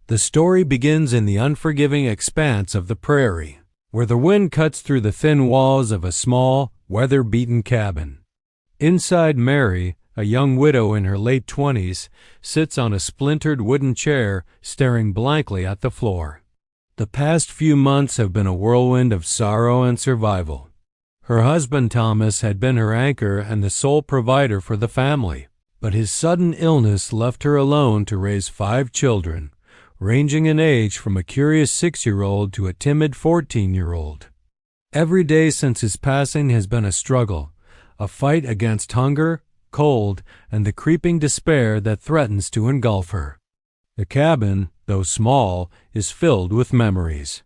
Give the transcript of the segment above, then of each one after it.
The story begins in the unforgiving expanse of the prairie, where the wind cuts through the thin walls of a small, weather-beaten cabin. Inside, Mary, a young widow in her late 20s, sits on a splintered wooden chair, staring blankly at the floor. The past few months have been a whirlwind of sorrow and survival. Her husband Thomas had been her anchor and the sole provider for the family, but his sudden illness left her alone to raise 5 children, ranging in age from a curious 6-year-old to a timid 14-year-old. Every day since his passing has been a struggle, a fight against hunger, cold, and the creeping despair that threatens to engulf her. The cabin, though small, is filled with memories.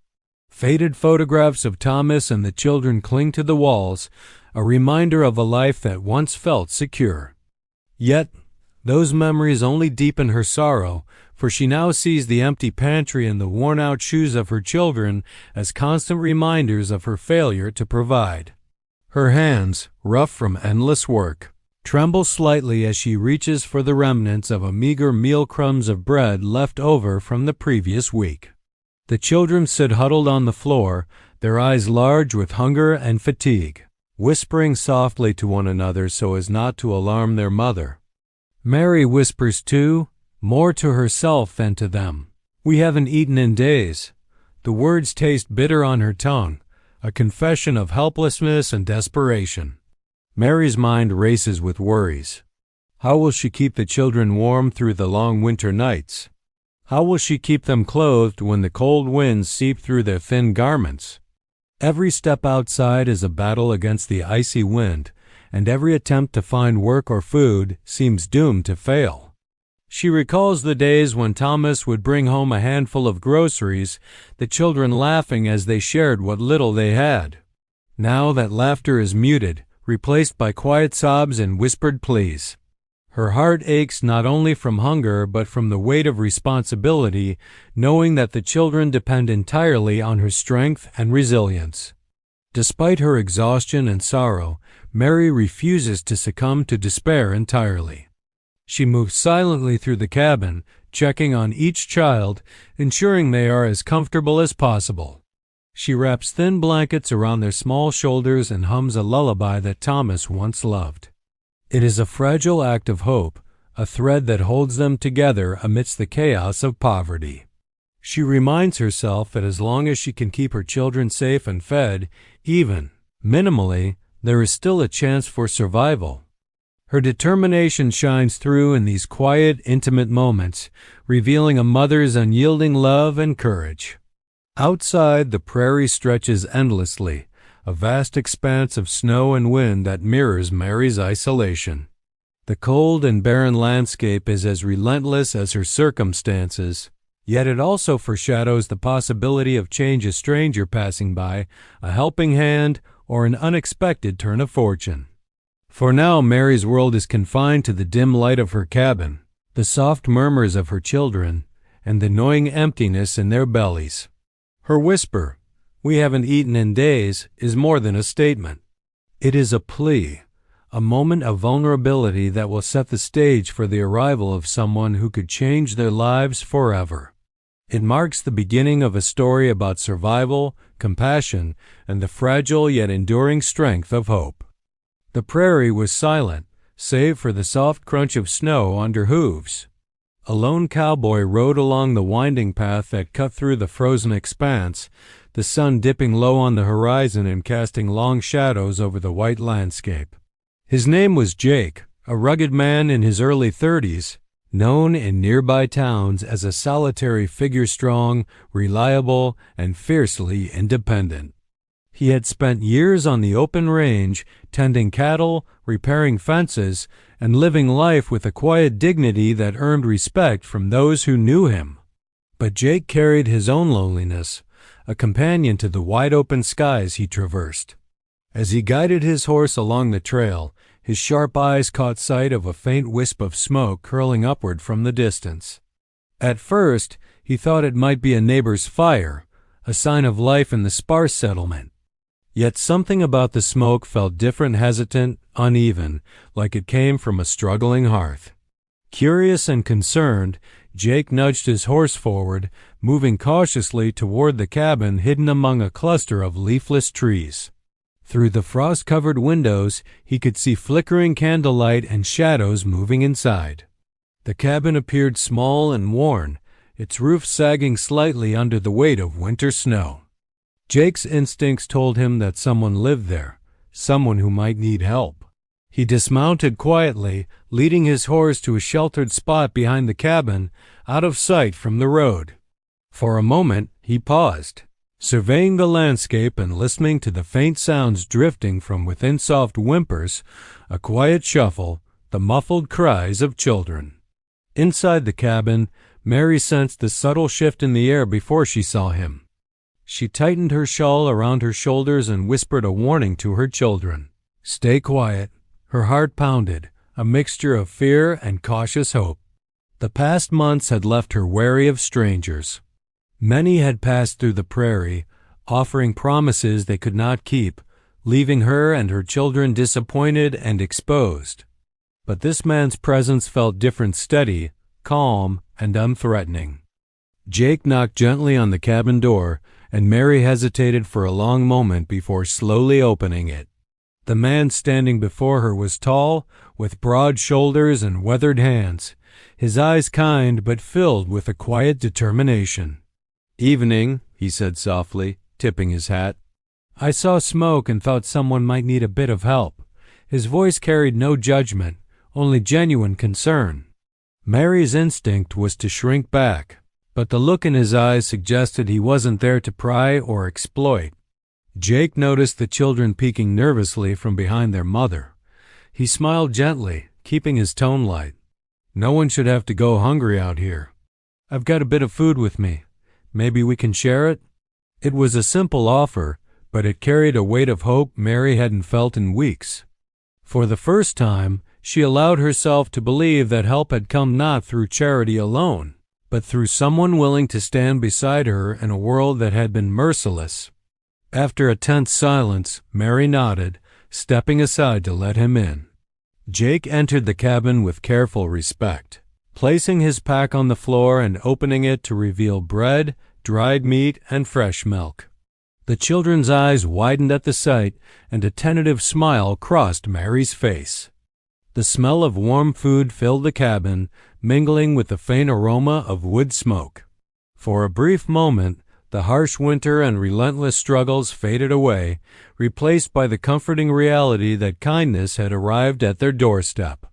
Faded photographs of Thomas and the children cling to the walls, a reminder of a life that once felt secure. Yet, those memories only deepen her sorrow, for she now sees the empty pantry and the worn-out shoes of her children as constant reminders of her failure to provide. Her hands, rough from endless work, tremble slightly as she reaches for the remnants of a meager meal crumbs of bread left over from the previous week. The children sit huddled on the floor, their eyes large with hunger and fatigue, whispering softly to one another so as not to alarm their mother. Mary whispers too, more to herself than to them. "We haven't eaten in days." The words taste bitter on her tongue, a confession of helplessness and desperation. Mary's mind races with worries. How will she keep the children warm through the long winter nights? How will she keep them clothed when the cold winds seep through their thin garments? Every step outside is a battle against the icy wind, and every attempt to find work or food seems doomed to fail. She recalls the days when Thomas would bring home a handful of groceries, the children laughing as they shared what little they had. Now that laughter is muted, replaced by quiet sobs and whispered pleas. Her heart aches not only from hunger but from the weight of responsibility, knowing that the children depend entirely on her strength and resilience. Despite her exhaustion and sorrow, Mary refuses to succumb to despair entirely. She moves silently through the cabin, checking on each child, ensuring they are as comfortable as possible. She wraps thin blankets around their small shoulders and hums a lullaby that Thomas once loved. It is a fragile act of hope, a thread that holds them together amidst the chaos of poverty. She reminds herself that as long as she can keep her children safe and fed, even minimally, there is still a chance for survival. Her determination shines through in these quiet, intimate moments, revealing a mother's unyielding love and courage. Outside, the prairie stretches endlessly, a vast expanse of snow and wind that mirrors Mary's isolation. The cold and barren landscape is as relentless as her circumstances, yet it also foreshadows the possibility of change: a stranger passing by, a helping hand, or an unexpected turn of fortune. For now, Mary's world is confined to the dim light of her cabin, the soft murmurs of her children, and the gnawing emptiness in their bellies. Her whisper, "We haven't eaten in days," is more than a statement. It is a plea, a moment of vulnerability that will set the stage for the arrival of someone who could change their lives forever. It marks the beginning of a story about survival, compassion, and the fragile yet enduring strength of hope. The prairie was silent, save for the soft crunch of snow under hooves. A lone cowboy rode along the winding path that cut through the frozen expanse, the sun dipping low on the horizon and casting long shadows over the white landscape. His name was Jake, a rugged man in his early 30s, known in nearby towns as a solitary figure, strong, reliable, and fiercely independent. He had spent years on the open range, tending cattle, repairing fences, and living life with a quiet dignity that earned respect from those who knew him. But Jake carried his own loneliness, a companion to the wide-open skies he traversed. As he guided his horse along the trail, his sharp eyes caught sight of a faint wisp of smoke curling upward from the distance. At first, he thought it might be a neighbor's fire, a sign of life in the sparse settlement. Yet something about the smoke felt different, hesitant, uneven, like it came from a struggling hearth. Curious and concerned, Jake nudged his horse forward, moving cautiously toward the cabin hidden among a cluster of leafless trees. Through the frost-covered windows, he could see flickering candlelight and shadows moving inside. The cabin appeared small and worn, its roof sagging slightly under the weight of winter snow. Jake's instincts told him that someone lived there, someone who might need help. He dismounted quietly, leading his horse to a sheltered spot behind the cabin, out of sight from the road. For a moment, he paused, surveying the landscape and listening to the faint sounds drifting from within, soft whimpers, a quiet shuffle, the muffled cries of children. Inside the cabin, Mary sensed the subtle shift in the air before she saw him. She tightened her shawl around her shoulders and whispered a warning to her children. "Stay quiet." Her heart pounded, a mixture of fear and cautious hope. The past months had left her wary of strangers. Many had passed through the prairie, offering promises they could not keep, leaving her and her children disappointed and exposed. But this man's presence felt different, steady, calm, and unthreatening. Jake knocked gently on the cabin door, and Mary hesitated for a long moment before slowly opening it. The man standing before her was tall, with broad shoulders and weathered hands, his eyes kind but filled with a quiet determination. "Evening," he said softly, tipping his hat. "I saw smoke and thought someone might need a bit of help." His voice carried no judgment, only genuine concern. Mary's instinct was to shrink back, but the look in his eyes suggested he wasn't there to pry or exploit. Jake noticed the children peeking nervously from behind their mother. He smiled gently, keeping his tone light. "No one should have to go hungry out here. I've got a bit of food with me. Maybe we can share it?" It was a simple offer, but it carried a weight of hope Mary hadn't felt in weeks. For the first time, she allowed herself to believe that help had come not through charity alone, but through someone willing to stand beside her in a world that had been merciless. After a tense silence, Mary nodded, stepping aside to let him in. Jake entered the cabin with careful respect, placing his pack on the floor and opening it to reveal bread, dried meat, and fresh milk. The children's eyes widened at the sight, and a tentative smile crossed Mary's face. The smell of warm food filled the cabin, mingling with the faint aroma of wood smoke. For a brief moment, the harsh winter and relentless struggles faded away, replaced by the comforting reality that kindness had arrived at their doorstep.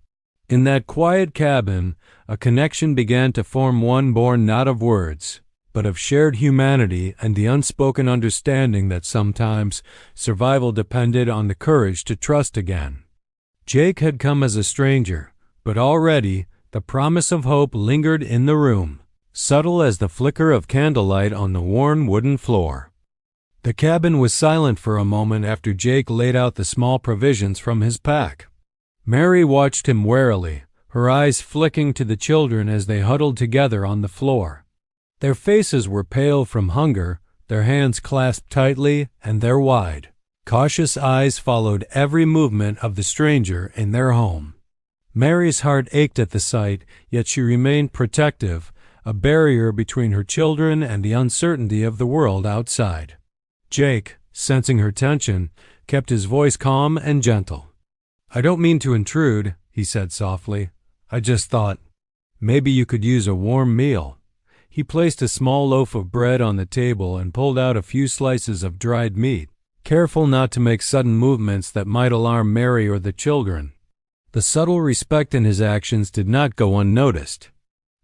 In that quiet cabin, a connection began to form, one born not of words, but of shared humanity and the unspoken understanding that sometimes survival depended on the courage to trust again. Jake had come as a stranger, but already the promise of hope lingered in the room, subtle as the flicker of candlelight on the worn wooden floor. The cabin was silent for a moment after Jake laid out the small provisions from his pack. Mary watched him warily, her eyes flicking to the children as they huddled together on the floor. Their faces were pale from hunger, their hands clasped tightly, and their wide, cautious eyes followed every movement of the stranger in their home. Mary's heart ached at the sight, yet she remained protective, a barrier between her children and the uncertainty of the world outside. Jake, sensing her tension, kept his voice calm and gentle. "I don't mean to intrude," he said softly. "I just thought, maybe you could use a warm meal." He placed a small loaf of bread on the table and pulled out a few slices of dried meat, careful not to make sudden movements that might alarm Mary or the children. The subtle respect in his actions did not go unnoticed.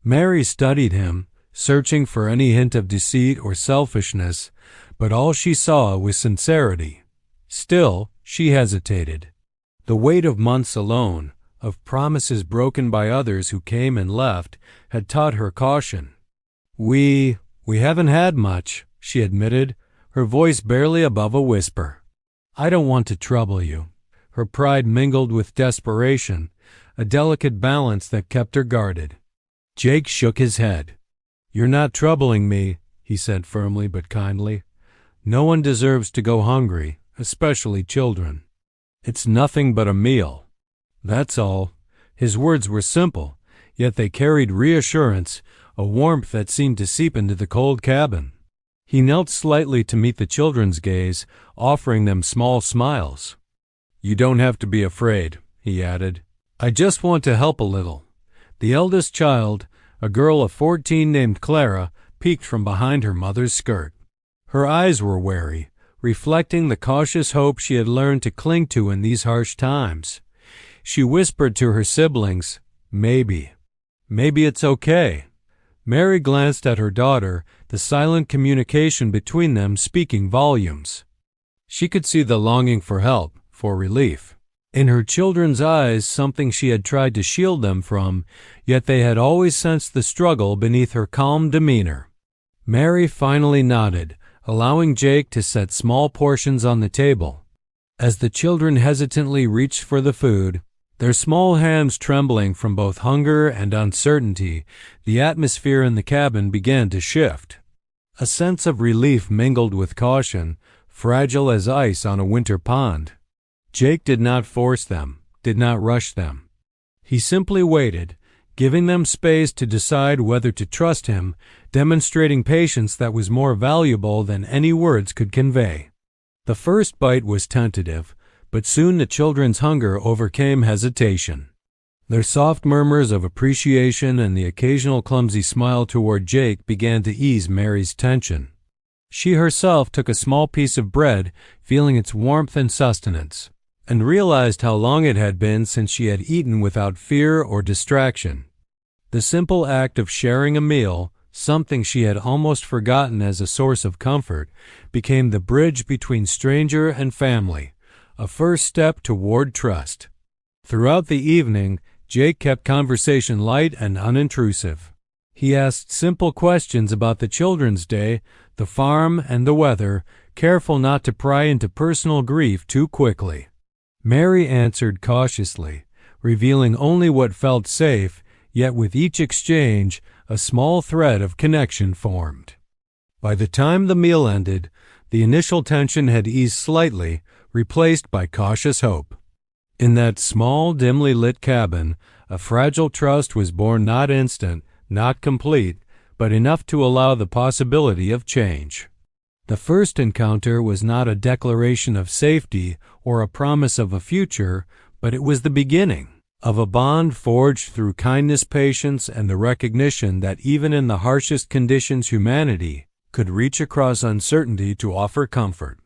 Mary studied him, searching for any hint of deceit or selfishness, but all she saw was sincerity. Still, she hesitated. The weight of months alone, of promises broken by others who came and left, had taught her caution. We haven't had much," she admitted, her voice barely above a whisper. "I don't want to trouble you." Her pride mingled with desperation, a delicate balance that kept her guarded. Jake shook his head. "You're not troubling me," he said firmly but kindly. "No one deserves to go hungry, especially children. It's nothing but a meal. That's all." His words were simple, yet they carried reassurance, a warmth that seemed to seep into the cold cabin. He knelt slightly to meet the children's gaze, offering them small smiles. "You don't have to be afraid," he added. "I just want to help a little." The eldest child, a girl of 14 named Clara, peeked from behind her mother's skirt. Her eyes were wary, reflecting the cautious hope she had learned to cling to in these harsh times. She whispered to her siblings, "Maybe. Maybe it's okay." Mary glanced at her daughter, the silent communication between them speaking volumes. She could see the longing for help, for relief. In her children's eyes, something she had tried to shield them from, yet they had always sensed the struggle beneath her calm demeanor. Mary finally nodded, allowing Jake to set small portions on the table. As the children hesitantly reached for the food, their small hands trembling from both hunger and uncertainty, the atmosphere in the cabin began to shift. A sense of relief mingled with caution, fragile as ice on a winter pond. Jake did not force them, did not rush them. He simply waited, giving them space to decide whether to trust him, demonstrating patience that was more valuable than any words could convey. The first bite was tentative, but soon the children's hunger overcame hesitation. Their soft murmurs of appreciation and the occasional clumsy smile toward Jake began to ease Mary's tension. She herself took a small piece of bread, feeling its warmth and sustenance, and realized how long it had been since she had eaten without fear or distraction. The simple act of sharing a meal, something she had almost forgotten as a source of comfort, became the bridge between stranger and family, a first step toward trust. Throughout the evening, Jake kept conversation light and unintrusive. He asked simple questions about the children's day, the farm, and the weather, careful not to pry into personal grief too quickly. Mary answered cautiously, revealing only what felt safe, yet with each exchange, a small thread of connection formed. By the time the meal ended, the initial tension had eased slightly, replaced by cautious hope. In that small, dimly lit cabin, a fragile trust was born, not instant, not complete, but enough to allow the possibility of change. The first encounter was not a declaration of safety or a promise of a future, but it was the beginning of a bond forged through kindness, patience, and the recognition that even in the harshest conditions humanity could reach across uncertainty to offer comfort.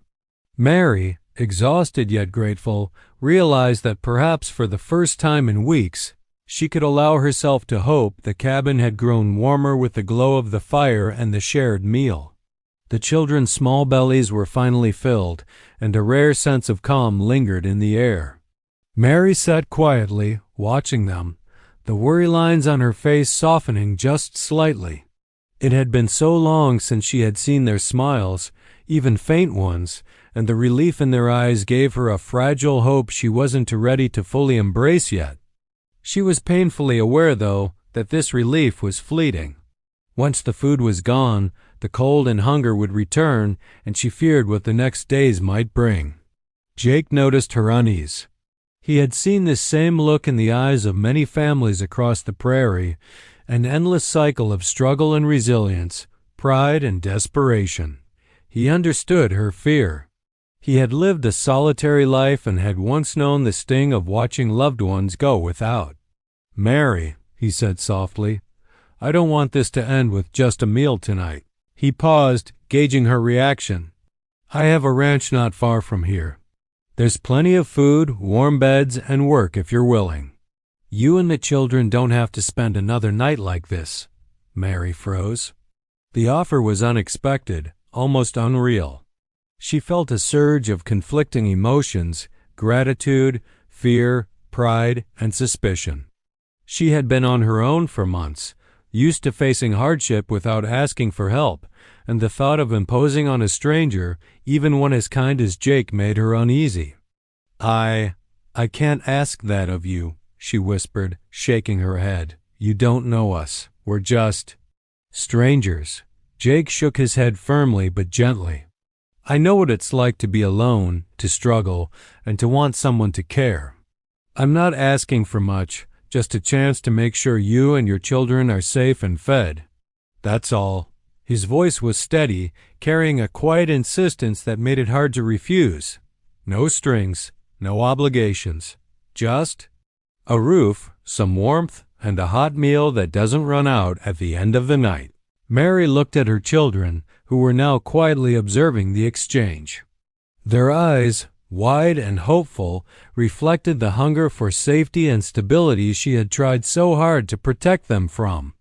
Mary, exhausted yet grateful, realized that perhaps for the first time in weeks, she could allow herself to hope the cabin had grown warmer with the glow of the fire and the shared meal. The children's small bellies were finally filled, and a rare sense of calm lingered in the air. Mary sat quietly, watching them, the worry lines on her face softening just slightly. It had been so long since she had seen their smiles, even faint ones, and the relief in their eyes gave her a fragile hope she wasn't ready to fully embrace yet. She was painfully aware, though, that this relief was fleeting. Once the food was gone, the cold and hunger would return, and she feared what the next days might bring. Jake noticed her unease. He had seen this same look in the eyes of many families across the prairie, an endless cycle of struggle and resilience, pride and desperation. He understood her fear. He had lived a solitary life and had once known the sting of watching loved ones go without. "Mary," he said softly, "I don't want this to end with just a meal tonight." He paused, gauging her reaction. "I have a ranch not far from here. There's plenty of food, warm beds, and work if you're willing. You and the children don't have to spend another night like this." Mary froze. The offer was unexpected, almost unreal. She felt a surge of conflicting emotions, gratitude, fear, pride, and suspicion. She had been on her own for months, used to facing hardship without asking for help, and the thought of imposing on a stranger, even one as kind as Jake, made her uneasy. I can't ask that of you," she whispered, shaking her head. "You don't know us. We're just strangers." Jake shook his head firmly but gently. "I know what it's like to be alone, to struggle, and to want someone to care. I'm not asking for much, just a chance to make sure you and your children are safe and fed." That's all." His voice was steady, carrying a quiet insistence that made it hard to refuse. "No strings, no obligations. Just a roof, some warmth, and a hot meal that doesn't run out at the end of the night." Mary looked at her children, who were now quietly observing the exchange. Their eyes, wide and hopeful, reflected the hunger for safety and stability she had tried so hard to protect them from.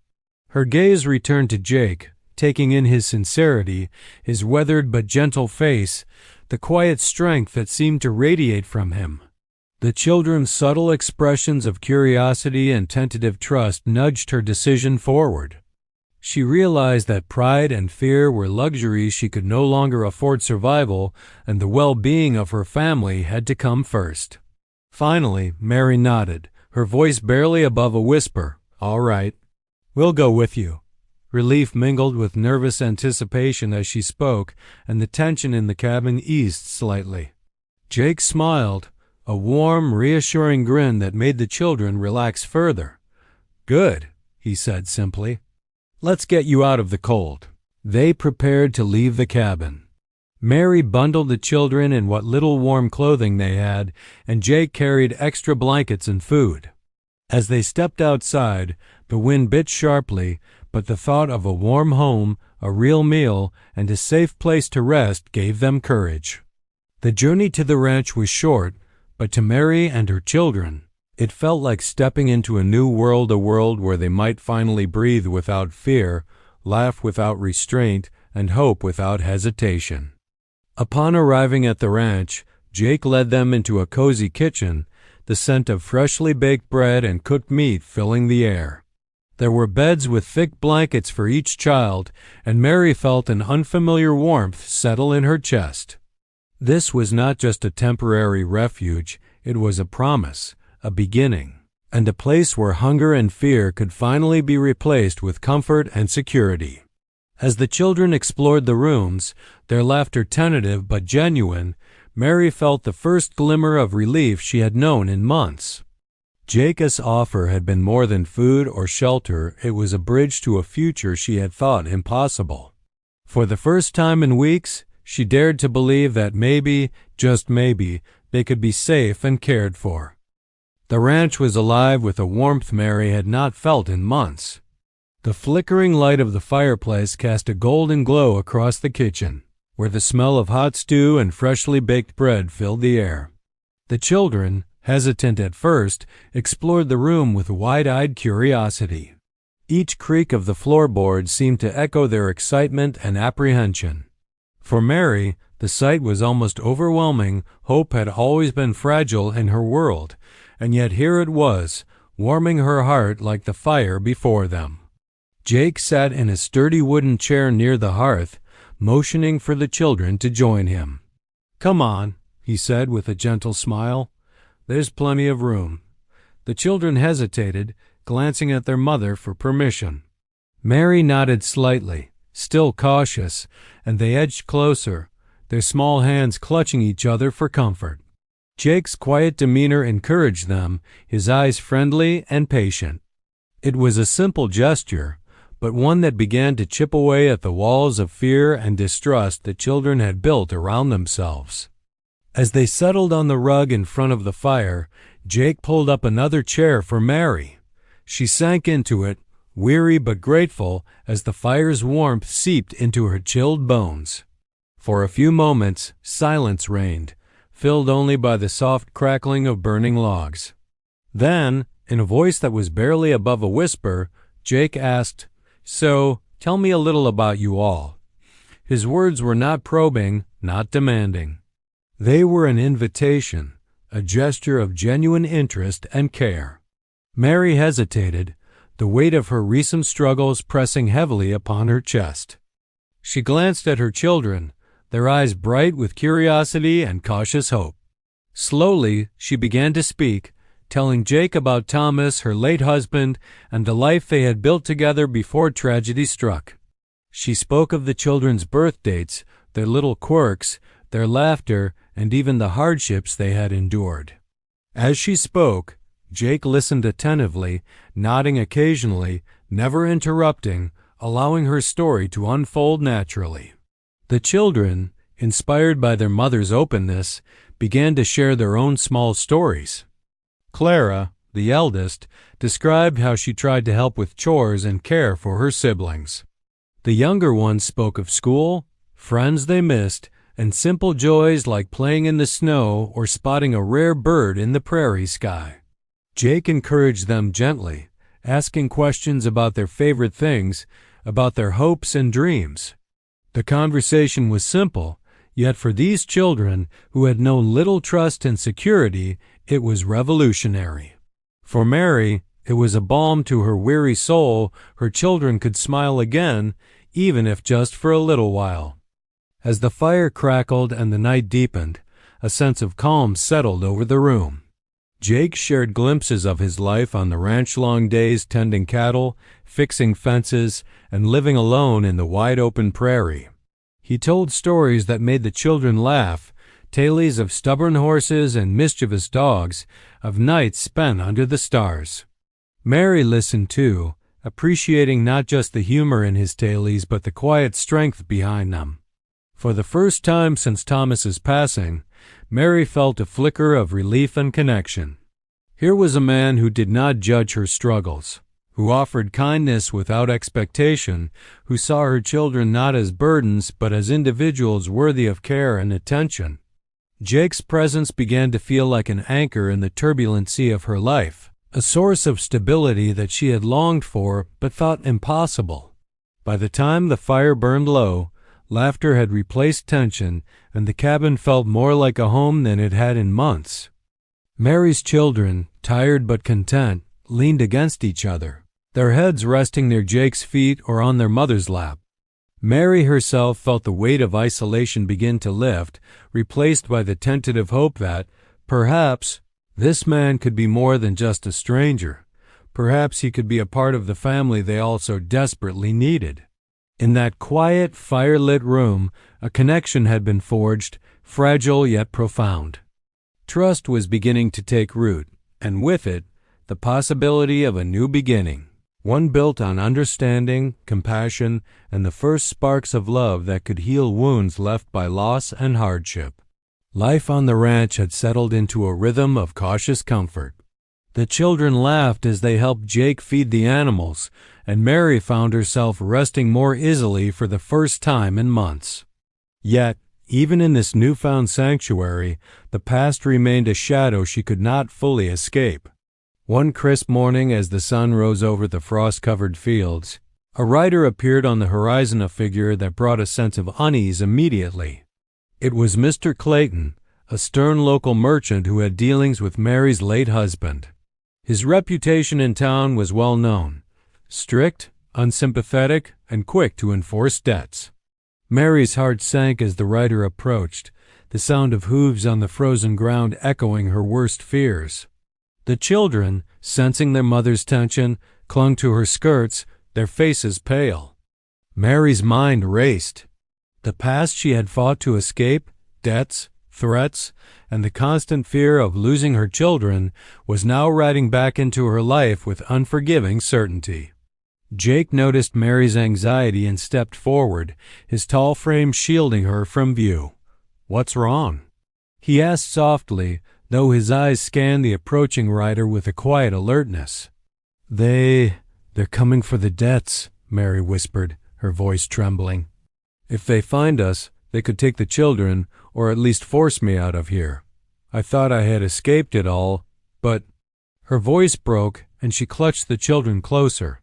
Her gaze returned to Jake, taking in his sincerity, his weathered but gentle face, the quiet strength that seemed to radiate from him. The children's subtle expressions of curiosity and tentative trust nudged her decision forward. She realized that pride and fear were luxuries she could no longer afford survival, and the well-being of her family had to come first. Finally, Mary nodded, her voice barely above a whisper. "All right. We'll go with you." Relief mingled with nervous anticipation as she spoke, and the tension in the cabin eased slightly. Jake smiled, a warm, reassuring grin that made the children relax further. "Good," he said simply. "Let's get you out of the cold." They prepared to leave the cabin. Mary bundled the children in what little warm clothing they had, and Jake carried extra blankets and food. As they stepped outside, the wind bit sharply, but the thought of a warm home, a real meal, and a safe place to rest gave them courage. The journey to the ranch was short, but to Mary and her children, it felt like stepping into a new world, a world where they might finally breathe without fear, laugh without restraint, and hope without hesitation. Upon arriving at the ranch, Jake led them into a cozy kitchen, the scent of freshly baked bread and cooked meat filling the air. There were beds with thick blankets for each child, and Mary felt an unfamiliar warmth settle in her chest. This was not just a temporary refuge, it was a promise, a beginning, and a place where hunger and fear could finally be replaced with comfort and security. As the children explored the rooms, their laughter tentative but genuine, Mary felt the first glimmer of relief she had known in months. Jake's offer had been more than food or shelter, it was a bridge to a future she had thought impossible. For the first time in weeks, she dared to believe that maybe, just maybe, they could be safe and cared for. The ranch was alive with a warmth Mary had not felt in months. The flickering light of the fireplace cast a golden glow across the kitchen, where the smell of hot stew and freshly baked bread filled the air. The children, hesitant at first, explored the room with wide-eyed curiosity. Each creak of the floorboards seemed to echo their excitement and apprehension. For Mary, the sight was almost overwhelming. Hope had always been fragile in her world, and yet here it was, warming her heart like the fire before them. Jake sat in a sturdy wooden chair near the hearth, motioning for the children to join him. "Come on," he said with a gentle smile. "There's plenty of room." The children hesitated, glancing at their mother for permission. Mary nodded slightly, still cautious, and they edged closer, their small hands clutching each other for comfort. Jake's quiet demeanor encouraged them, his eyes friendly and patient. It was a simple gesture, but one that began to chip away at the walls of fear and distrust the children had built around themselves. As they settled on the rug in front of the fire, Jake pulled up another chair for Mary. She sank into it, weary but grateful, as the fire's warmth seeped into her chilled bones. For a few moments, silence reigned, filled only by the soft crackling of burning logs. Then, in a voice that was barely above a whisper, Jake asked, "So, tell me a little about you all." His words were not probing, not demanding. They were an invitation, a gesture of genuine interest and care. Mary hesitated, the weight of her recent struggles pressing heavily upon her chest. She glanced at her children, their eyes bright with curiosity and cautious hope. Slowly, she began to speak, telling Jake about Thomas, her late husband, and the life they had built together before tragedy struck. She spoke of the children's birth dates, their little quirks, their laughter, and even the hardships they had endured. As she spoke, Jake listened attentively, nodding occasionally, never interrupting, allowing her story to unfold naturally. The children, inspired by their mother's openness, began to share their own small stories. Clara, the eldest, described how she tried to help with chores and care for her siblings. The younger ones spoke of school, friends they missed, and simple joys like playing in the snow or spotting a rare bird in the prairie sky. Jake encouraged them gently, asking questions about their favorite things, about their hopes and dreams. The conversation was simple, yet for these children, who had known little trust and security, it was revolutionary. For Mary, it was a balm to her weary soul. Her children could smile again, even if just for a little while. As the fire crackled and the night deepened, a sense of calm settled over the room. Jake shared glimpses of his life on the ranch, long days tending cattle, fixing fences, and living alone in the wide-open prairie. He told stories that made the children laugh, tales of stubborn horses and mischievous dogs, of nights spent under the stars. Mary listened too, appreciating not just the humor in his tales but the quiet strength behind them. For the first time since Thomas's passing, Mary felt a flicker of relief and connection. Here was a man who did not judge her struggles, who offered kindness without expectation, who saw her children not as burdens but as individuals worthy of care and attention. Jake's presence began to feel like an anchor in the turbulent sea of her life, a source of stability that she had longed for but thought impossible. By the time the fire burned low, laughter had replaced tension, and the cabin felt more like a home than it had in months. Mary's children, tired but content, leaned against each other, their heads resting near Jake's feet or on their mother's lap. Mary herself felt the weight of isolation begin to lift, replaced by the tentative hope that, perhaps, this man could be more than just a stranger. Perhaps he could be a part of the family they all so desperately needed. In that quiet, fire-lit room, a connection had been forged, fragile yet profound. Trust was beginning to take root, and with it, the possibility of a new beginning, one built on understanding, compassion, and the first sparks of love that could heal wounds left by loss and hardship. Life on the ranch had settled into a rhythm of cautious comfort. The children laughed as they helped Jake feed the animals, and Mary found herself resting more easily for the first time in months. Yet, even in this newfound sanctuary, the past remained a shadow she could not fully escape. One crisp morning, as the sun rose over the frost-covered fields, a rider appeared on the horizon, a figure that brought a sense of unease immediately. It was Mr. Clayton, a stern local merchant who had dealings with Mary's late husband. His reputation in town was well known: strict, unsympathetic, and quick to enforce debts. Mary's heart sank as the rider approached, the sound of hooves on the frozen ground echoing her worst fears. The children, sensing their mother's tension, clung to her skirts, their faces pale. Mary's mind raced. The past she had fought to escape, debts, threats, and the constant fear of losing her children, was now riding back into her life with unforgiving certainty. Jake noticed Mary's anxiety and stepped forward, his tall frame shielding her from view. "What's wrong?" he asked softly, though his eyes scanned the approaching rider with a quiet alertness. They're coming for the debts," Mary whispered, her voice trembling. "If they find us, they could take the children, or at least force me out of here. I thought I had escaped it all, but—" Her voice broke, and she clutched the children closer.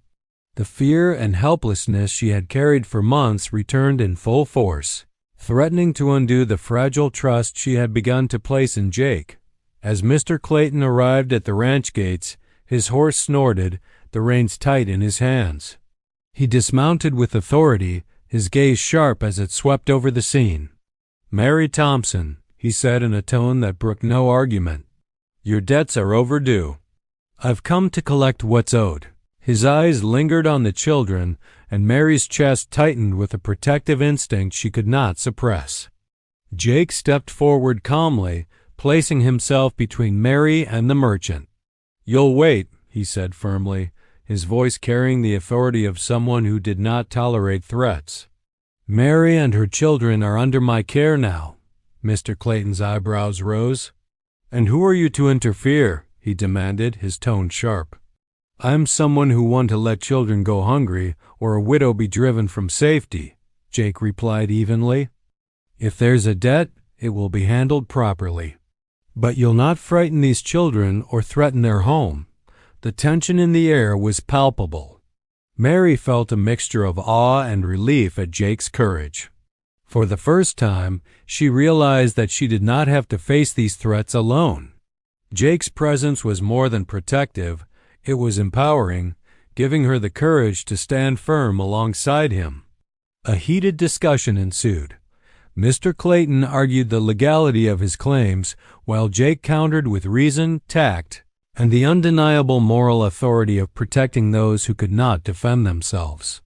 The fear and helplessness she had carried for months returned in full force, threatening to undo the fragile trust she had begun to place in Jake. As Mr. Clayton arrived at the ranch gates, his horse snorted, the reins tight in his hands. He dismounted with authority, his gaze sharp as it swept over the scene. "Mary Thompson," he said in a tone that brooked no argument, "your debts are overdue. I've come to collect what's owed." His eyes lingered on the children, and Mary's chest tightened with a protective instinct she could not suppress. Jake stepped forward calmly, placing himself between Mary and the merchant. "You'll wait," he said firmly. his voice carrying the authority of someone who did not tolerate threats. "Mary and her children are under my care now." Mr. Clayton's eyebrows rose. "And who are you to interfere?" he demanded, his tone sharp. "I'm someone who wants to let children go hungry or a widow be driven from safety," Jake replied evenly. "If there's a debt, it will be handled properly. But you'll not frighten these children or threaten their home." The tension in the air was palpable. Mary felt a mixture of awe and relief at Jake's courage. For the first time, she realized that she did not have to face these threats alone. Jake's presence was more than protective, it was empowering, giving her the courage to stand firm alongside him. A heated discussion ensued. Mr. Clayton argued the legality of his claims, while Jake countered with reason, tact, and the undeniable moral authority of protecting those who could not defend themselves.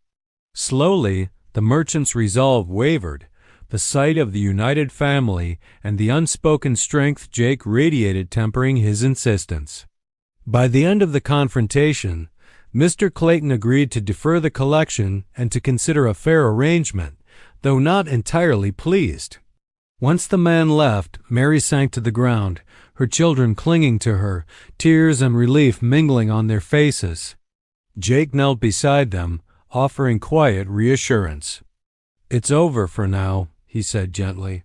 Slowly, the merchant's resolve wavered. The sight of the united family and the unspoken strength Jake radiated tempering his insistence. By the end of the confrontation, Mr. Clayton agreed to defer the collection and to consider a fair arrangement, though not entirely pleased. Once the man left, Mary sank to the ground, her children clinging to her, tears and relief mingling on their faces. Jake knelt beside them, offering quiet reassurance. "It's over for now," he said gently.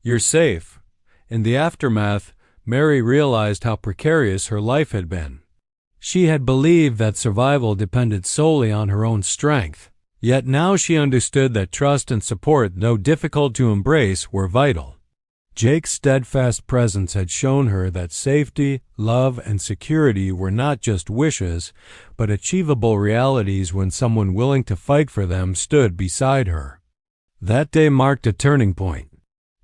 "You're safe." In the aftermath, Mary realized how precarious her life had been. She had believed that survival depended solely on her own strength, yet now she understood that trust and support, though difficult to embrace, were vital. Jake's steadfast presence had shown her that safety, love, and security were not just wishes, but achievable realities when someone willing to fight for them stood beside her. That day marked a turning point.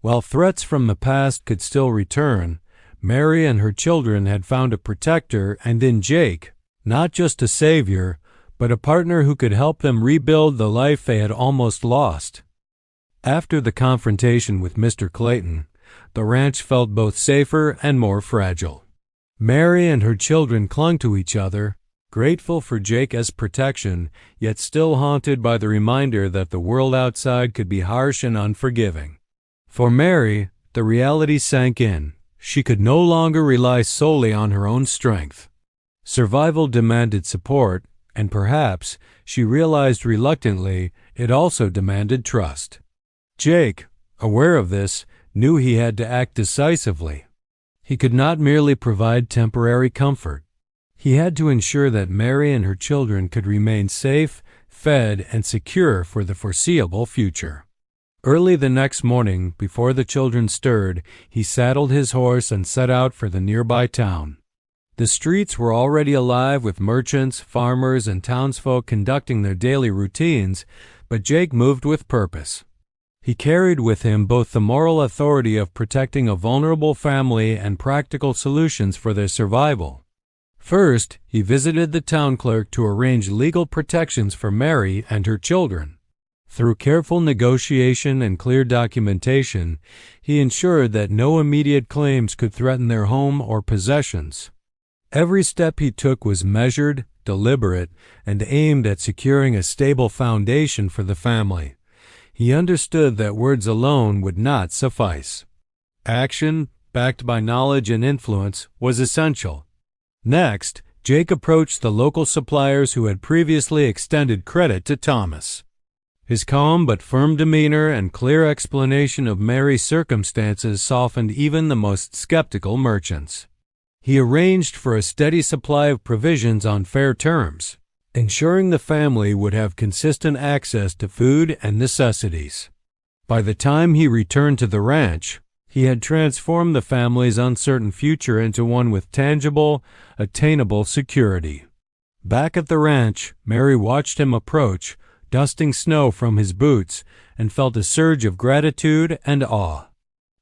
While threats from the past could still return, Mary and her children had found a protector, and in Jake, not just a savior, but a partner who could help them rebuild the life they had almost lost. After the confrontation with Mr. Clayton, the ranch felt both safer and more fragile. Mary and her children clung to each other, grateful for Jake as protection, yet still haunted by the reminder that the world outside could be harsh and unforgiving. For Mary, the reality sank in. She could no longer rely solely on her own strength. Survival demanded support, and perhaps, she realized reluctantly, it also demanded trust. Jake, aware of this, knew he had to act decisively. He could not merely provide temporary comfort. He had to ensure that Mary and her children could remain safe, fed, and secure for the foreseeable future. Early the next morning, before the children stirred, he saddled his horse and set out for the nearby town. The streets were already alive with merchants, farmers, and townsfolk conducting their daily routines, but Jake moved with purpose. He carried with him both the moral authority of protecting a vulnerable family and practical solutions for their survival. First, he visited the town clerk to arrange legal protections for Mary and her children. Through careful negotiation and clear documentation, he ensured that no immediate claims could threaten their home or possessions. Every step he took was measured, deliberate, and aimed at securing a stable foundation for the family. He understood that words alone would not suffice. Action, backed by knowledge and influence, was essential. Next, Jake approached the local suppliers who had previously extended credit to Thomas. His calm but firm demeanor and clear explanation of Mary's circumstances softened even the most skeptical merchants. He arranged for a steady supply of provisions on fair terms, ensuring the family would have consistent access to food and necessities. By the time he returned to the ranch, he had transformed the family's uncertain future into one with tangible, attainable security. Back at the ranch, Mary watched him approach, dusting snow from his boots, and felt a surge of gratitude and awe.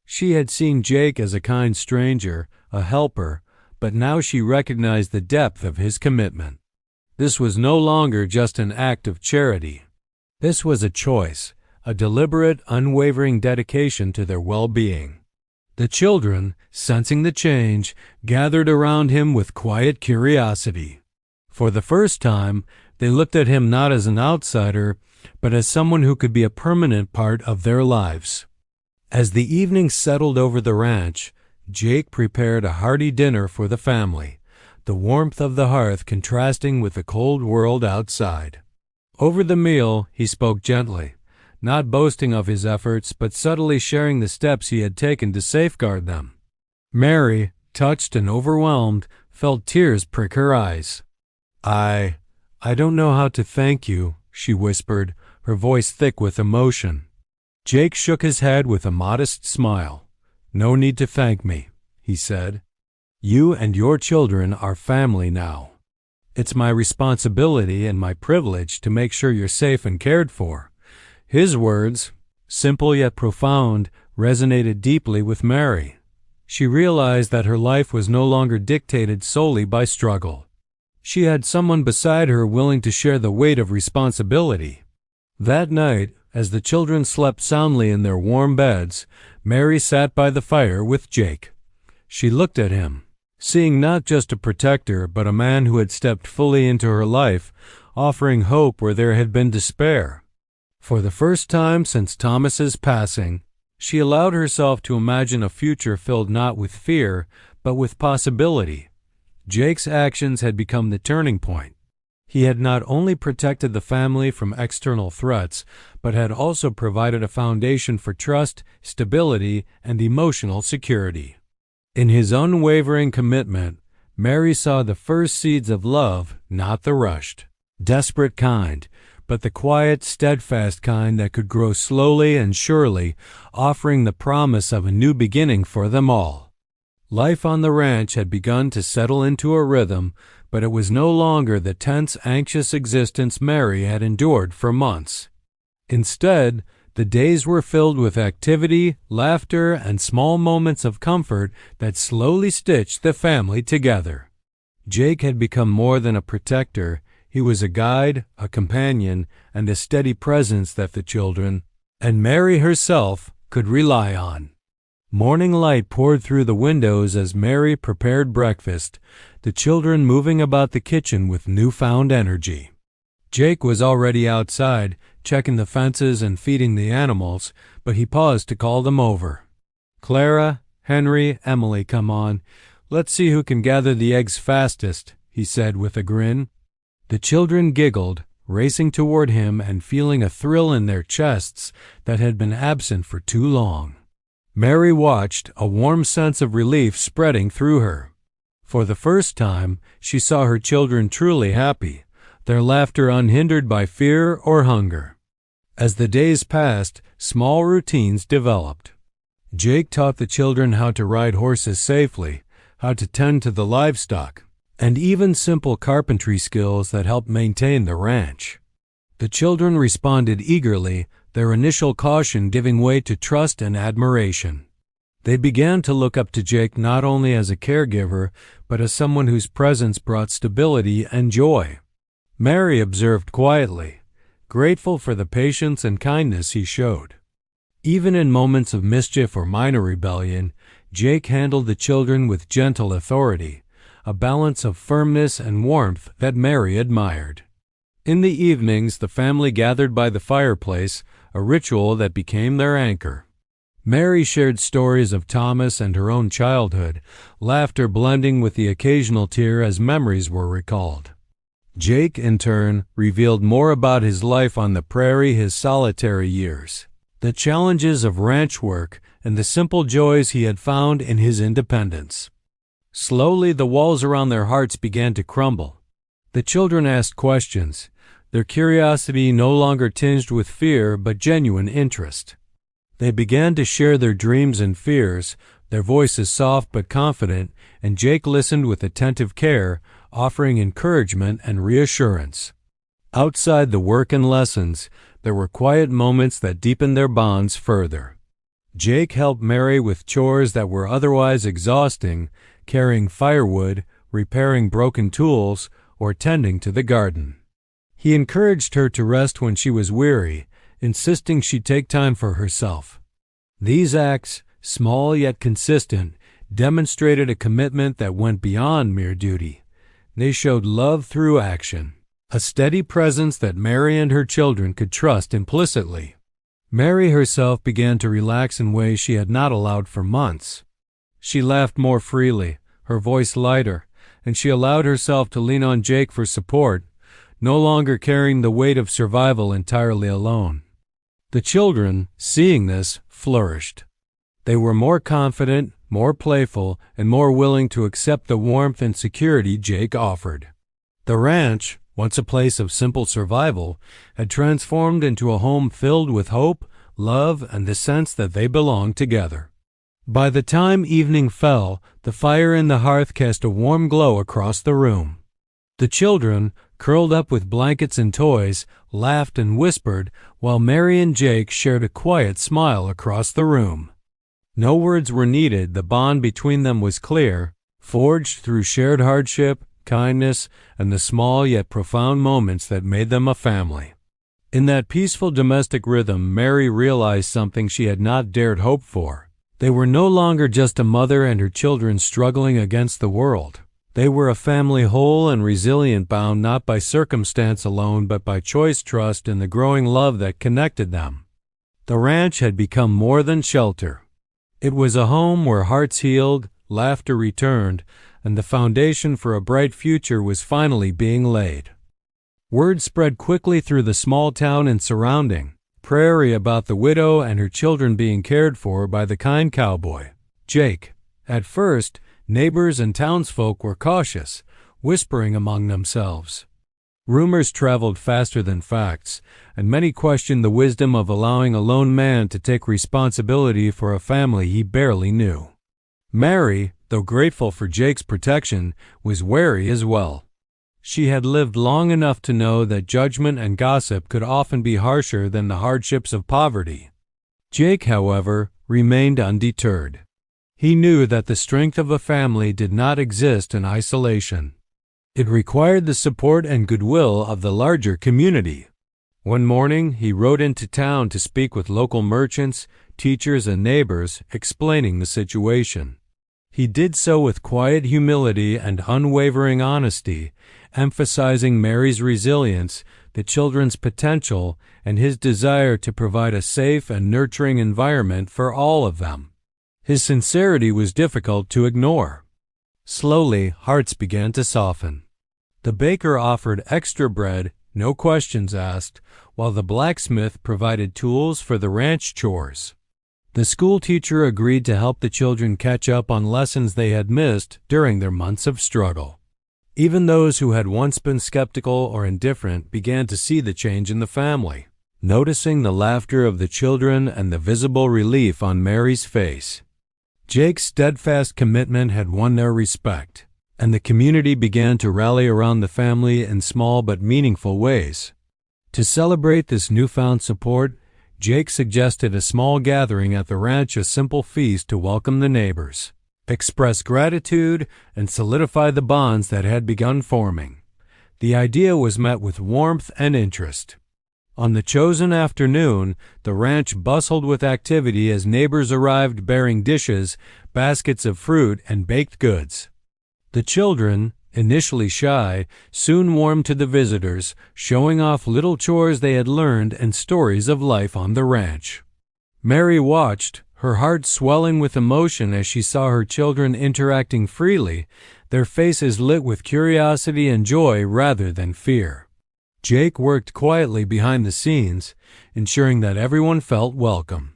She had seen Jake as a kind stranger, a helper, but now she recognized the depth of his commitment. This was no longer just an act of charity. This was a choice, a deliberate, unwavering dedication to their well-being. The children, sensing the change, gathered around him with quiet curiosity. For the first time, they looked at him not as an outsider, but as someone who could be a permanent part of their lives. As the evening settled over the ranch, Jake prepared a hearty dinner for the family, the warmth of the hearth contrasting with the cold world outside. Over the meal, he spoke gently, not boasting of his efforts, but subtly sharing the steps he had taken to safeguard them. Mary, touched and overwhelmed, felt tears prick her eyes. I don't know how to thank you," she whispered, her voice thick with emotion. Jake shook his head with a modest smile. "No need to thank me," he said. "You and your children are family now. It's my responsibility and my privilege to make sure you're safe and cared for." His words, simple yet profound, resonated deeply with Mary. She realized that her life was no longer dictated solely by struggle. She had someone beside her willing to share the weight of responsibility. That night, as the children slept soundly in their warm beds, Mary sat by the fire with Jake. She looked at him, seeing not just a protector, but a man who had stepped fully into her life, offering hope where there had been despair. For the first time since Thomas's passing, she allowed herself to imagine a future filled not with fear, but with possibility. Jake's actions had become the turning point. He had not only protected the family from external threats, but had also provided a foundation for trust, stability, and emotional security. In his unwavering commitment, Mary saw the first seeds of love, not the rushed, desperate kind, but the quiet, steadfast kind that could grow slowly and surely, offering the promise of a new beginning for them all. Life on the ranch had begun to settle into a rhythm, but it was no longer the tense, anxious existence Mary had endured for months. Instead, the days were filled with activity, laughter, and small moments of comfort that slowly stitched the family together. Jake had become more than a protector. He was a guide, a companion, and a steady presence that the children, and Mary herself, could rely on. Morning light poured through the windows as Mary prepared breakfast, the children moving about the kitchen with newfound energy. Jake was already outside, checking the fences and feeding the animals, but he paused to call them over. "Clara, Henry, Emily, come on. Let's see who can gather the eggs fastest," he said with a grin. The children giggled, racing toward him and feeling a thrill in their chests that had been absent for too long. Mary watched, a warm sense of relief spreading through her. For the first time, she saw her children truly happy, their laughter unhindered by fear or hunger. As the days passed, small routines developed. Jake taught the children how to ride horses safely, how to tend to the livestock, and even simple carpentry skills that helped maintain the ranch. The children responded eagerly, their initial caution giving way to trust and admiration. They began to look up to Jake not only as a caregiver, but as someone whose presence brought stability and joy. Mary observed quietly, grateful for the patience and kindness he showed. Even in moments of mischief or minor rebellion, Jake handled the children with gentle authority, a balance of firmness and warmth that Mary admired. In the evenings, the family gathered by the fireplace, a ritual that became their anchor. Mary shared stories of Thomas and her own childhood, laughter blending with the occasional tear as memories were recalled. Jake, in turn, revealed more about his life on the prairie, his solitary years, the challenges of ranch work, and the simple joys he had found in his independence. Slowly, the walls around their hearts began to crumble. The children asked questions, their curiosity no longer tinged with fear but genuine interest. They began to share their dreams and fears, their voices soft but confident, and Jake listened with attentive care, offering encouragement and reassurance. Outside the work and lessons, there were quiet moments that deepened their bonds further. Jake helped Mary with chores that were otherwise exhausting, carrying firewood, repairing broken tools, or tending to the garden. He encouraged her to rest when she was weary, insisting she take time for herself. These acts, small yet consistent, demonstrated a commitment that went beyond mere duty. They showed love through action, a steady presence that Mary and her children could trust implicitly. Mary herself began to relax in ways she had not allowed for months. She laughed more freely, her voice lighter, and she allowed herself to lean on Jake for support, no longer carrying the weight of survival entirely alone. The children, seeing this, flourished. They were more confident, more playful, and more willing to accept the warmth and security Jake offered. The ranch, once a place of simple survival, had transformed into a home filled with hope, love, and the sense that they belonged together. By the time evening fell, the fire in the hearth cast a warm glow across the room. The children, curled up with blankets and toys, laughed and whispered, while Mary and Jake shared a quiet smile across the room. No words were needed, the bond between them was clear, forged through shared hardship, kindness, and the small yet profound moments that made them a family. In that peaceful domestic rhythm, Mary realized something she had not dared hope for. They were no longer just a mother and her children struggling against the world. They were a family whole and resilient, bound not by circumstance alone but by choice, trust, and the growing love that connected them. The ranch had become more than shelter. It was a home where hearts healed, laughter returned, and the foundation for a bright future was finally being laid. Word spread quickly through the small town and surrounding prairie about the widow and her children being cared for by the kind cowboy, Jake. At first, neighbors and townsfolk were cautious, whispering among themselves. Rumors traveled faster than facts, and many questioned the wisdom of allowing a lone man to take responsibility for a family he barely knew. Mary, though grateful for Jake's protection, was wary as well. She had lived long enough to know that judgment and gossip could often be harsher than the hardships of poverty. Jake, however, remained undeterred. He knew that the strength of a family did not exist in isolation. It required the support and goodwill of the larger community. One morning, he rode into town to speak with local merchants, teachers, and neighbors, explaining the situation. He did so with quiet humility and unwavering honesty, emphasizing Mary's resilience, the children's potential, and his desire to provide a safe and nurturing environment for all of them. His sincerity was difficult to ignore. Slowly, hearts began to soften. The baker offered extra bread, no questions asked, while the blacksmith provided tools for the ranch chores. The school teacher agreed to help the children catch up on lessons they had missed during their months of struggle. Even those who had once been skeptical or indifferent began to see the change in the family, noticing the laughter of the children and the visible relief on Mary's face. Jake's steadfast commitment had won their respect, and the community began to rally around the family in small but meaningful ways. To celebrate this newfound support, Jake suggested a small gathering at the ranch, a simple feast to welcome the neighbors, express gratitude, and solidify the bonds that had begun forming. The idea was met with warmth and interest. On the chosen afternoon, the ranch bustled with activity as neighbors arrived bearing dishes, baskets of fruit, and baked goods. The children, initially shy, soon warmed to the visitors, showing off little chores they had learned and stories of life on the ranch. Mary watched, her heart swelling with emotion as she saw her children interacting freely, their faces lit with curiosity and joy rather than fear. Jake worked quietly behind the scenes, ensuring that everyone felt welcome.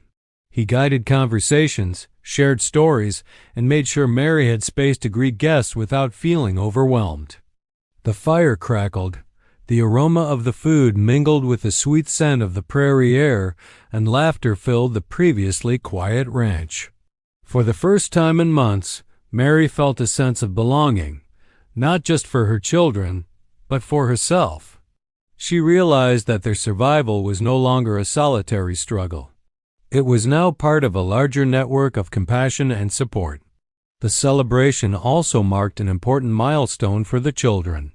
He guided conversations, shared stories, and made sure Mary had space to greet guests without feeling overwhelmed. The fire crackled, the aroma of the food mingled with the sweet scent of the prairie air, and laughter filled the previously quiet ranch. For the first time in months, Mary felt a sense of belonging, not just for her children, but for herself. She realized that their survival was no longer a solitary struggle. It was now part of a larger network of compassion and support. The celebration also marked an important milestone for the children.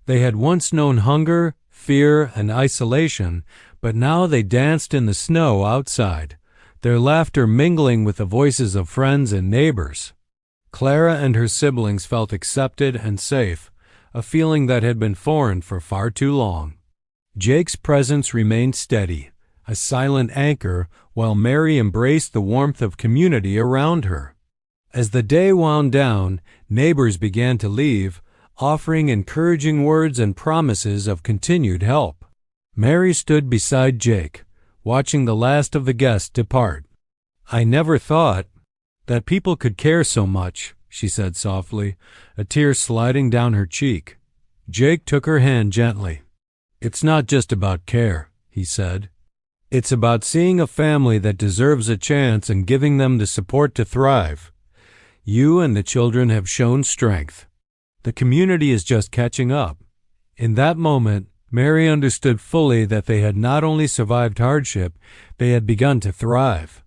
They had once known hunger, fear, and isolation, but now they danced in the snow outside, their laughter mingling with the voices of friends and neighbors. Clara and her siblings felt accepted and safe, a feeling that had been foreign for far too long. Jake's presence remained steady, a silent anchor, while Mary embraced the warmth of community around her. As the day wound down, neighbors began to leave, offering encouraging words and promises of continued help. Mary stood beside Jake, watching the last of the guests depart. "I never thought that people could care so much," she said softly, a tear sliding down her cheek. Jake took her hand gently. "It's not just about care," he said. "It's about seeing a family that deserves a chance and giving them the support to thrive. You and the children have shown strength. The community is just catching up." In that moment, Mary understood fully that they had not only survived hardship, they had begun to thrive.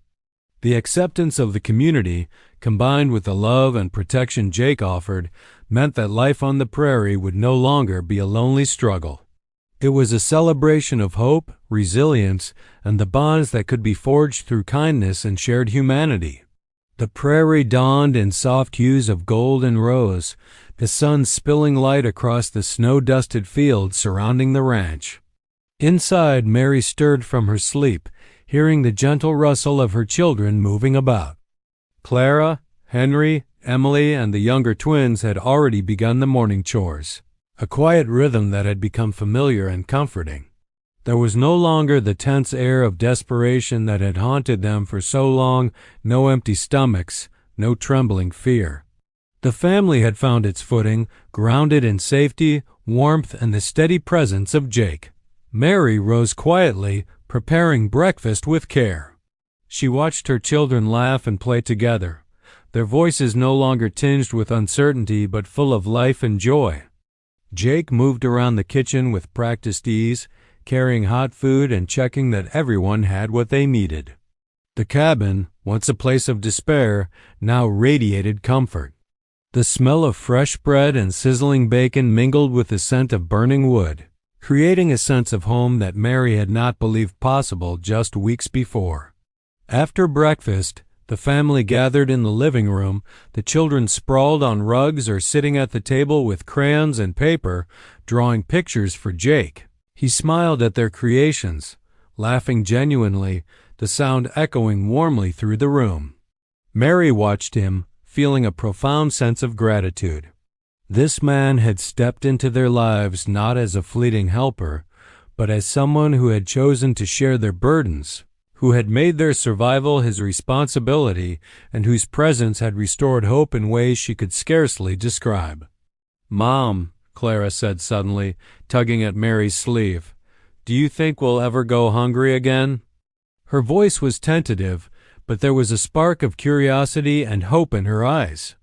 The acceptance of the community, combined with the love and protection Jake offered, meant that life on the prairie would no longer be a lonely struggle. It was a celebration of hope, resilience, and the bonds that could be forged through kindness and shared humanity. The prairie dawned in soft hues of gold and rose, the sun spilling light across the snow-dusted fields surrounding the ranch. Inside, Mary stirred from her sleep, hearing the gentle rustle of her children moving about. Clara, Henry, Emily, and the younger twins had already begun the morning chores, a quiet rhythm that had become familiar and comforting. There was no longer the tense air of desperation that had haunted them for so long, no empty stomachs, no trembling fear. The family had found its footing, grounded in safety, warmth, and the steady presence of Jake. Mary rose quietly, preparing breakfast with care. She watched her children laugh and play together, their voices no longer tinged with uncertainty but full of life and joy. Jake moved around the kitchen with practiced ease, carrying hot food and checking that everyone had what they needed. The cabin, once a place of despair, now radiated comfort. The smell of fresh bread and sizzling bacon mingled with the scent of burning wood, creating a sense of home that Mary had not believed possible just weeks before. After breakfast, the family gathered in the living room, the children sprawled on rugs or sitting at the table with crayons and paper, drawing pictures for Jake. He smiled at their creations, laughing genuinely, the sound echoing warmly through the room. Mary watched him, feeling a profound sense of gratitude. This man had stepped into their lives not as a fleeting helper, but as someone who had chosen to share their burdens, who had made their survival his responsibility, and whose presence had restored hope in ways she could scarcely describe. "Mom," Clara said suddenly, tugging at Mary's sleeve, "do you think we'll ever go hungry again?" Her voice was tentative, but there was a spark of curiosity and hope in her eyes.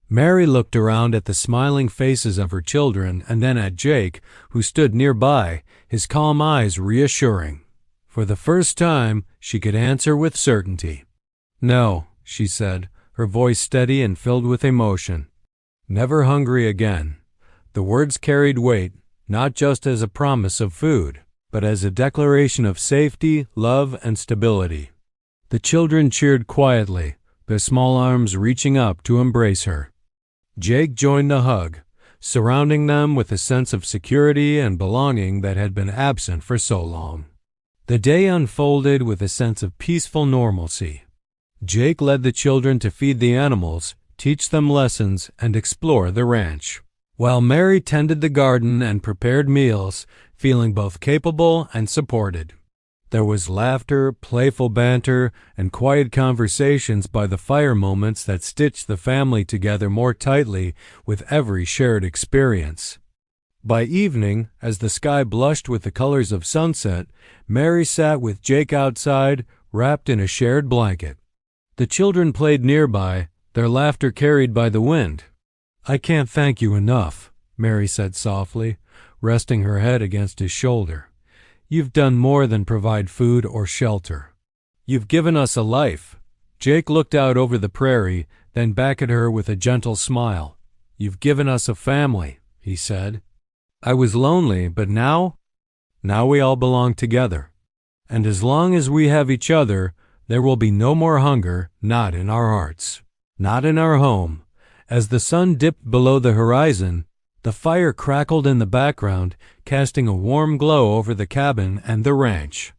Mary looked around at the smiling faces of her children and then at Jake, who stood nearby, his calm eyes reassuring. For the first time, she could answer with certainty. "No," she said, her voice steady and filled with emotion. "Never hungry again." The words carried weight, not just as a promise of food, but as a declaration of safety, love, and stability. The children cheered quietly, their small arms reaching up to embrace her. Jake joined the hug, surrounding them with a sense of security and belonging that had been absent for so long. The day unfolded with a sense of peaceful normalcy. Jake led the children to feed the animals, teach them lessons, and explore the ranch, while Mary tended the garden and prepared meals, feeling both capable and supported. There was laughter, playful banter, and quiet conversations by the fire moments that stitched the family together more tightly with every shared experience. By evening, as the sky blushed with the colors of sunset, Mary sat with Jake outside, wrapped in a shared blanket. The children played nearby, their laughter carried by the wind. "I can't thank you enough," Mary said softly, resting her head against his shoulder. "You've done more than provide food or shelter. You've given us a life." Jake looked out over the prairie, then back at her with a gentle smile. "You've given us a family," he said. "I was lonely, but now we all belong together. And as long as we have each other, there will be no more hunger, not in our hearts, not in our home." As the sun dipped below the horizon, The fire crackled in the background, casting a warm glow over the cabin and the ranch.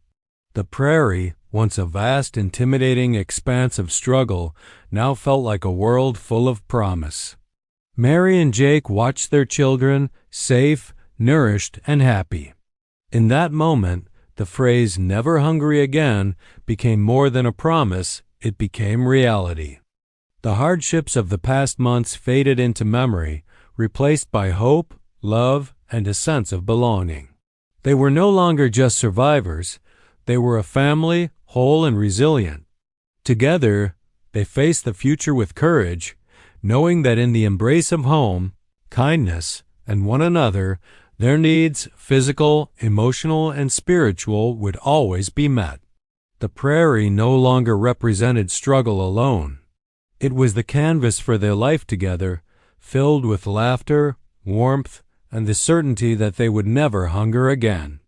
The prairie, once a vast, intimidating expanse of struggle, now felt like a world full of promise. Mary and Jake watched their children, safe, nourished, and happy. In that moment, the phrase "never hungry again" became more than a promise, it became reality. The hardships of the past months faded into memory, replaced by hope, love, and a sense of belonging. They were no longer just survivors. They were a family, whole and resilient. Together, they faced the future with courage, knowing that in the embrace of home, kindness, and one another, their needs, physical, emotional, and spiritual, would always be met. The prairie no longer represented struggle alone. It was the canvas for their life together, filled with laughter, warmth, and the certainty that they would never hunger again.